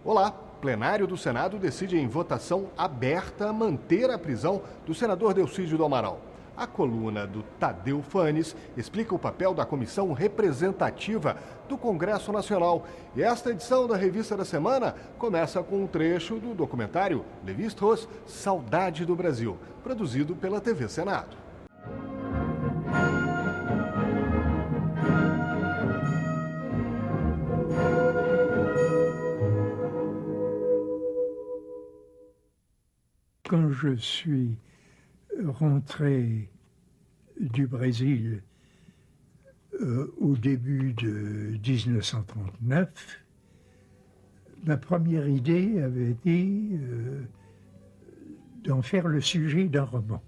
Olá! Plenário do Senado decide em votação aberta manter a prisão do senador Delcídio do Amaral. A coluna do Tadeu Fanes explica o papel da comissão representativa do Congresso Nacional. E esta edição da Revista da Semana começa com um trecho do documentário Lévi-Strauss, Saudade do Brasil, produzido pela TV Senado. Quand je suis rentré du Brésil au début de 1939, ma première idée avait été d'en faire le sujet d'un roman.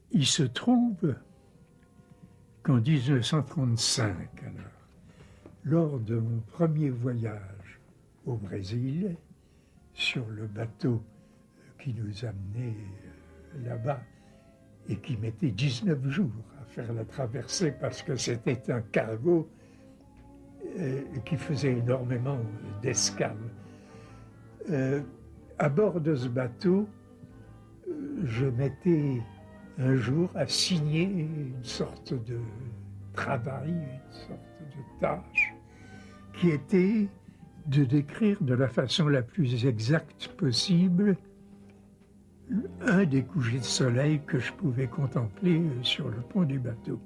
Il se trouve qu'en 1935, lors de mon premier voyage au Brésil, sur le bateau qui nous amenait là-bas et qui mettait 19 jours à faire la traversée parce que c'était un cargo qui faisait énormément d'escales. À bord de ce bateau, je m'étais un jour à signer une sorte de travail, une sorte de tâche qui était de décrire de la façon la plus exacte possible un des couchers de soleil que je pouvais contempler sur le pont du bateau.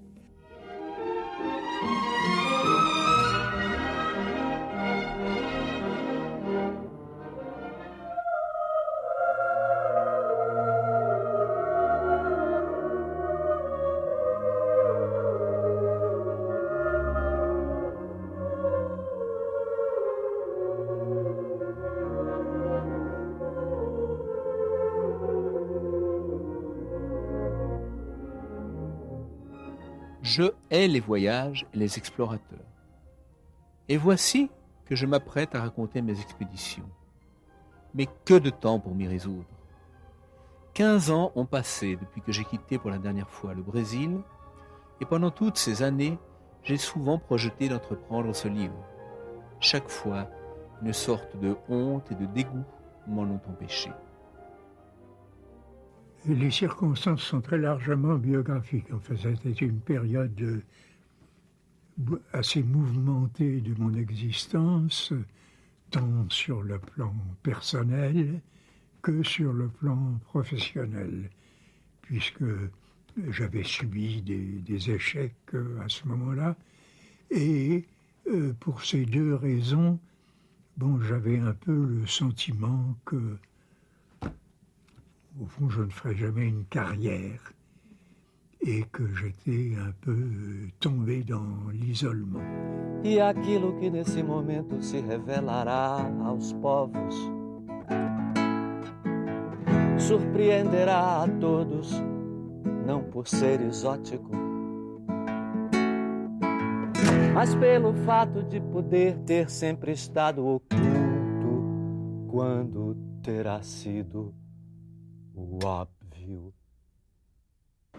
Je hais les voyages et les explorateurs. Et voici que je m'apprête à raconter mes expéditions. Mais que de temps pour m'y résoudre. 15 ans ont passé depuis que j'ai quitté pour la dernière fois le Brésil, et pendant toutes ces années, j'ai souvent projeté d'entreprendre ce livre. Chaque fois, une sorte de honte et de dégoût m'en ont empêché. Les circonstances sont très largement biographiques. Enfin, c'était une période assez mouvementée de mon existence, tant sur le plan personnel que sur le plan professionnel, puisque j'avais subi des échecs à ce moment-là. Et pour ces deux raisons, j'avais un peu le sentiment que au fond, je ne ferai jamais une carrière et que j'étais un peu tombé dans l'isolement. E aquilo que nesse momento se revelará aos povos surpreenderá a todos, não por ser exótico, mas pelo fato de poder ter sempre estado oculto quando terá sido o óbvio.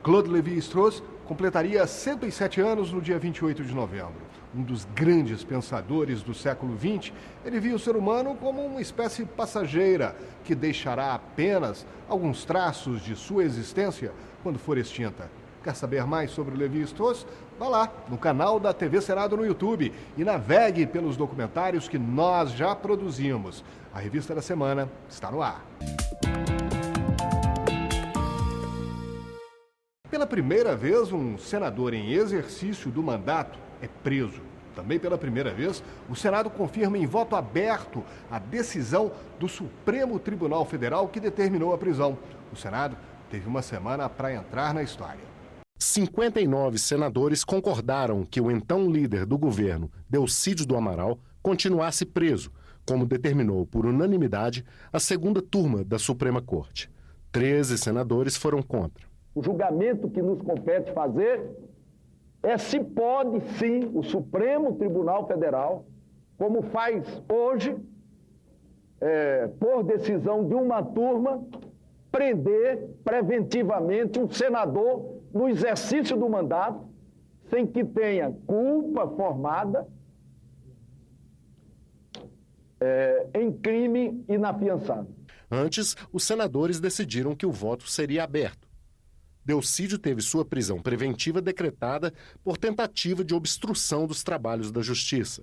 Claude Lévi-Strauss completaria 107 anos no dia 28 de novembro. Um dos grandes pensadores do século XX, ele via o ser humano como uma espécie passageira que deixará apenas alguns traços de sua existência quando for extinta. Quer saber mais sobre Lévi-Strauss? Vá lá no canal da TV Senado no YouTube e navegue pelos documentários que nós já produzimos. A Revista da Semana está no ar. Pela primeira vez, um senador em exercício do mandato é preso. Também pela primeira vez, o Senado confirma em voto aberto a decisão do Supremo Tribunal Federal que determinou a prisão. O Senado teve uma semana para entrar na história. 59 senadores concordaram que o então líder do governo, Delcídio do Amaral, continuasse preso, como determinou por unanimidade a segunda turma da Suprema Corte. 13 senadores foram contra. O julgamento que nos compete fazer é se pode, sim, o Supremo Tribunal Federal, como faz hoje, por decisão de uma turma, prender preventivamente um senador no exercício do mandato, sem que tenha culpa formada em crime inafiançável. Antes, os senadores decidiram que o voto seria aberto. Delcídio teve sua prisão preventiva decretada por tentativa de obstrução dos trabalhos da Justiça.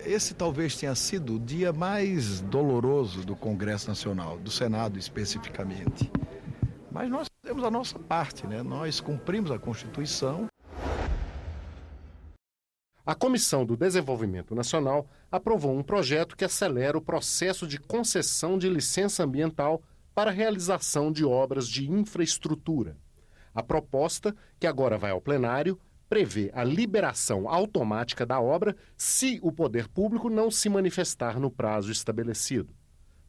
Esse talvez tenha sido o dia mais doloroso do Congresso Nacional, do Senado especificamente. Mas nós temos a nossa parte, né? Nós cumprimos a Constituição. A Comissão do Desenvolvimento Nacional aprovou um projeto que acelera o processo de concessão de licença ambiental para a realização de obras de infraestrutura. A proposta, que agora vai ao plenário, prevê a liberação automática da obra se o poder público não se manifestar no prazo estabelecido.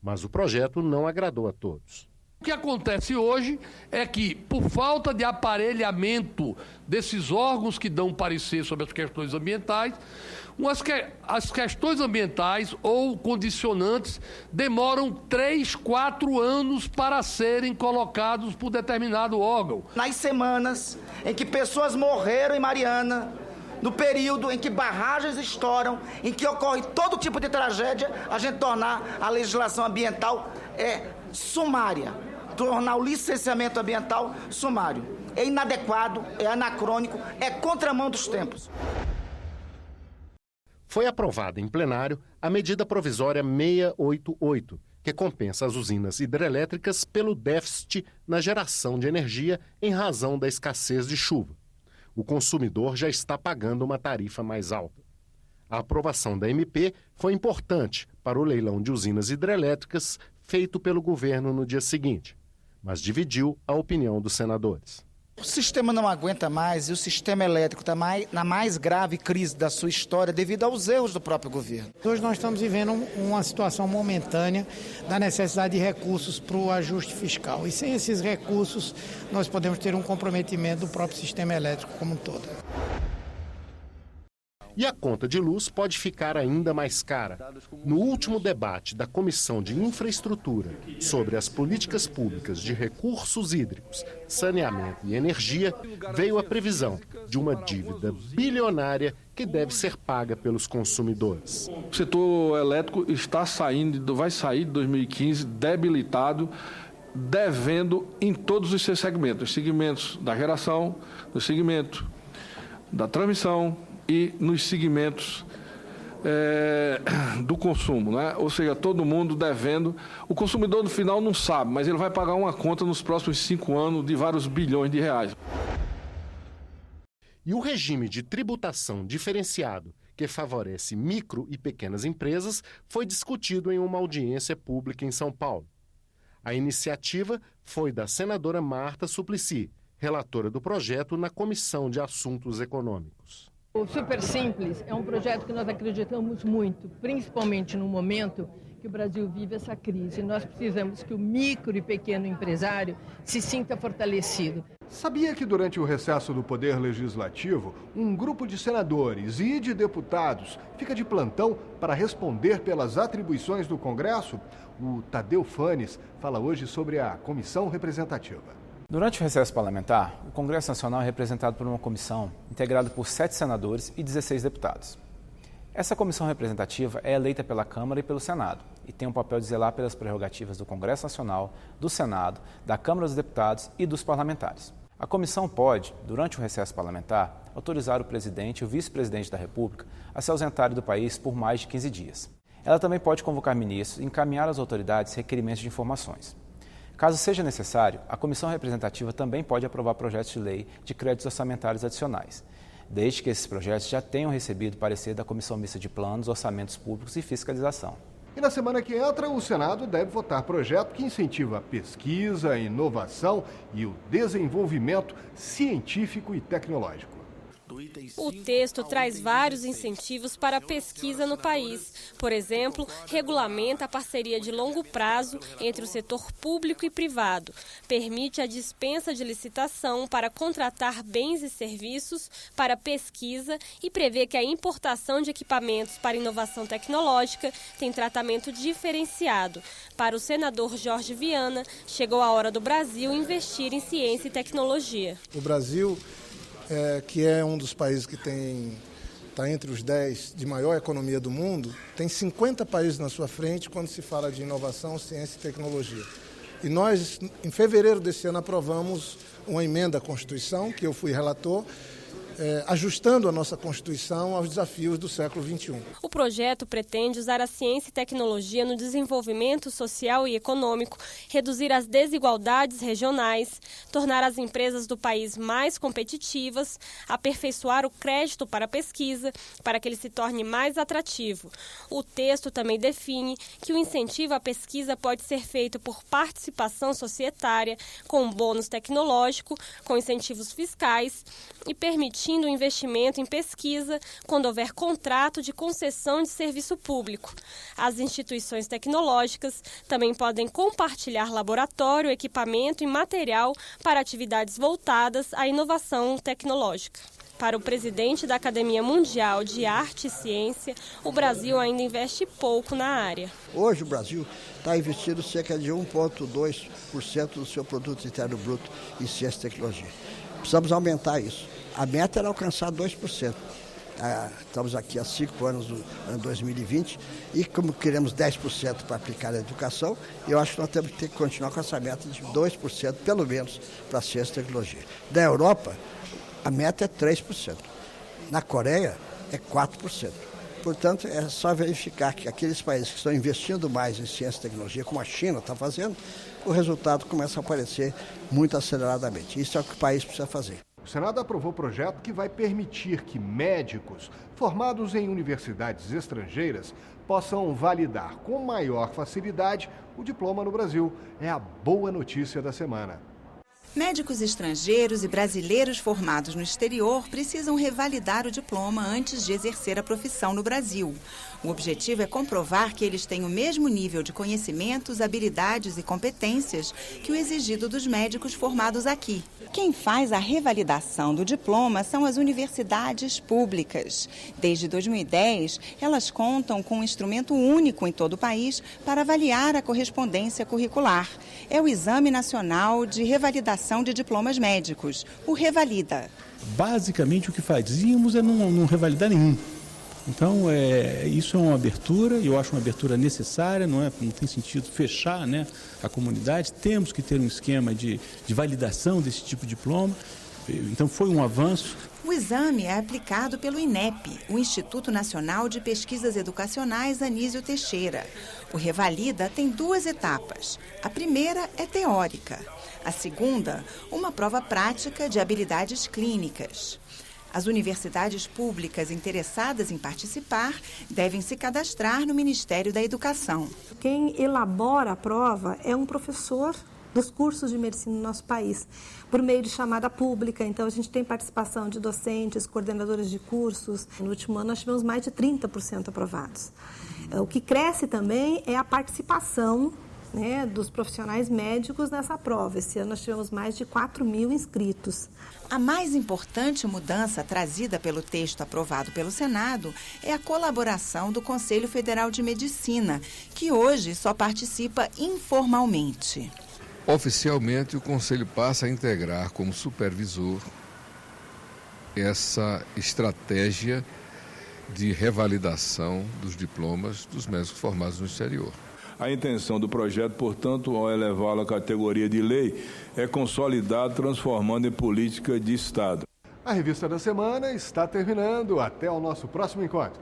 Mas o projeto não agradou a todos. O que acontece hoje é que, por falta de aparelhamento desses órgãos que dão parecer sobre as questões ambientais, as questões ambientais ou condicionantes demoram 3, 4 anos para serem colocados por determinado órgão. Nas semanas em que pessoas morreram em Mariana, no período em que barragens estouram, em que ocorre todo tipo de tragédia, a gente tornar a legislação ambiental sumária, tornar o licenciamento ambiental sumário. É inadequado, é anacrônico, é contramão dos tempos. Foi aprovada em plenário a medida provisória 688, que compensa as usinas hidrelétricas pelo déficit na geração de energia em razão da escassez de chuva. O consumidor já está pagando uma tarifa mais alta. A aprovação da MP foi importante para o leilão de usinas hidrelétricas feito pelo governo no dia seguinte, mas dividiu a opinião dos senadores. O sistema não aguenta mais e o sistema elétrico está na mais grave crise da sua história devido aos erros do próprio governo. Hoje nós estamos vivendo uma situação momentânea da necessidade de recursos para o ajuste fiscal. E sem esses recursos nós podemos ter um comprometimento do próprio sistema elétrico como um todo. E a conta de luz pode ficar ainda mais cara. No último debate da Comissão de Infraestrutura sobre as políticas públicas de recursos hídricos, saneamento e energia, veio a previsão de uma dívida bilionária que deve ser paga pelos consumidores. O setor elétrico vai sair de 2015 debilitado, devendo em todos os seus segmentos. Os segmentos da geração, no segmento da transmissão, e nos segmentos do consumo, né? Ou seja, todo mundo devendo. O consumidor no final não sabe, mas ele vai pagar uma conta nos próximos 5 anos de vários bilhões de reais. E o regime de tributação diferenciado, que favorece micro e pequenas empresas, foi discutido em uma audiência pública em São Paulo. A iniciativa foi da senadora Marta Suplicy, relatora do projeto na Comissão de Assuntos Econômicos. O Super Simples é um projeto que nós acreditamos muito, principalmente no momento que o Brasil vive essa crise. Nós precisamos que o micro e pequeno empresário se sinta fortalecido. Sabia que durante o recesso do Poder Legislativo, um grupo de senadores e de deputados fica de plantão para responder pelas atribuições do Congresso? O Tadeu Fanes fala hoje sobre a Comissão Representativa. Durante o recesso parlamentar, o Congresso Nacional é representado por uma comissão integrada por 7 senadores e 16 deputados. Essa comissão representativa é eleita pela Câmara e pelo Senado e tem o papel de zelar pelas prerrogativas do Congresso Nacional, do Senado, da Câmara dos Deputados e dos parlamentares. A comissão pode, durante o recesso parlamentar, autorizar o presidente e o vice-presidente da República a se ausentarem do país por mais de 15 dias. Ela também pode convocar ministros e encaminhar às autoridades requerimentos de informações. Caso seja necessário, a Comissão Representativa também pode aprovar projetos de lei de créditos orçamentários adicionais, desde que esses projetos já tenham recebido parecer da Comissão Mista de Planos, Orçamentos Públicos e Fiscalização. E na semana que entra, o Senado deve votar projeto que incentiva a pesquisa, a inovação e o desenvolvimento científico e tecnológico. O texto traz vários incentivos para a pesquisa no país. Por exemplo, regulamenta a parceria de longo prazo entre o setor público e privado, permite a dispensa de licitação para contratar bens e serviços para pesquisa e prevê que a importação de equipamentos para inovação tecnológica tem tratamento diferenciado. Para o senador Jorge Viana, chegou a hora do Brasil investir em ciência e tecnologia. O Brasil que é um dos países que tem está entre os 10 de maior economia do mundo, tem 50 países na sua frente quando se fala de inovação, ciência e tecnologia. E nós, em fevereiro desse ano, aprovamos uma emenda à Constituição, que eu fui relator, ajustando a nossa Constituição aos desafios do século XXI. O projeto pretende usar a ciência e tecnologia no desenvolvimento social e econômico, reduzir as desigualdades regionais, tornar as empresas do país mais competitivas, aperfeiçoar o crédito para a pesquisa, para que ele se torne mais atrativo. O texto também define que o incentivo à pesquisa pode ser feito por participação societária, com bônus tecnológico, com incentivos fiscais e permitindo o investimento em pesquisa quando houver contrato de concessão de serviço público. As instituições tecnológicas também podem compartilhar laboratório, equipamento e material para atividades voltadas à inovação tecnológica. Para o presidente da Academia Mundial de Arte e Ciência, o Brasil ainda investe pouco na área. Hoje o Brasil está investindo cerca de 1,2% do seu produto interno bruto em ciência e tecnologia. Precisamos aumentar isso. A meta era alcançar 2%. Estamos aqui há 5 anos, no ano 2020, e como queremos 10% para aplicar na educação, eu acho que nós temos que ter que continuar com essa meta de 2%, pelo menos, para a ciência e tecnologia. Na Europa, a meta é 3%. Na Coreia, é 4%. Portanto, é só verificar que aqueles países que estão investindo mais em ciência e tecnologia, como a China está fazendo, o resultado começa a aparecer muito aceleradamente. Isso é o que o país precisa fazer. O Senado aprovou o projeto que vai permitir que médicos formados em universidades estrangeiras possam validar com maior facilidade o diploma no Brasil. É a boa notícia da semana. Médicos estrangeiros e brasileiros formados no exterior precisam revalidar o diploma antes de exercer a profissão no Brasil. O objetivo é comprovar que eles têm o mesmo nível de conhecimentos, habilidades e competências que o exigido dos médicos formados aqui. Quem faz a revalidação do diploma são as universidades públicas. Desde 2010, elas contam com um instrumento único em todo o país para avaliar a correspondência curricular. É o Exame Nacional de Revalidação de Diplomas Médicos, o Revalida. Basicamente, o que fazíamos é não revalidar nenhum. Então, isso é uma abertura, e eu acho uma abertura necessária, não tem sentido fechar, né, a comunidade. Temos que ter um esquema de validação desse tipo de diploma. Então, foi um avanço. O exame é aplicado pelo INEP, o Instituto Nacional de Pesquisas Educacionais Anísio Teixeira. O Revalida tem 2 etapas. A primeira é teórica. A segunda, uma prova prática de habilidades clínicas. As universidades públicas interessadas em participar devem se cadastrar no Ministério da Educação. Quem elabora a prova é um professor dos cursos de medicina no nosso país, por meio de chamada pública. Então, a gente tem participação de docentes, coordenadores de cursos. No último ano, nós tivemos mais de 30% aprovados. O que cresce também é a participação, né, dos profissionais médicos nessa prova. Esse ano nós tivemos mais de 4.000 inscritos. A mais importante mudança trazida pelo texto aprovado pelo Senado é a colaboração do Conselho Federal de Medicina, que hoje só participa informalmente. Oficialmente, o Conselho passa a integrar como supervisor essa estratégia de revalidação dos diplomas dos médicos formados no exterior. A intenção do projeto, portanto, ao elevá-lo à categoria de lei, é consolidar, transformando em política de Estado. A Revista da Semana está terminando. Até o nosso próximo encontro.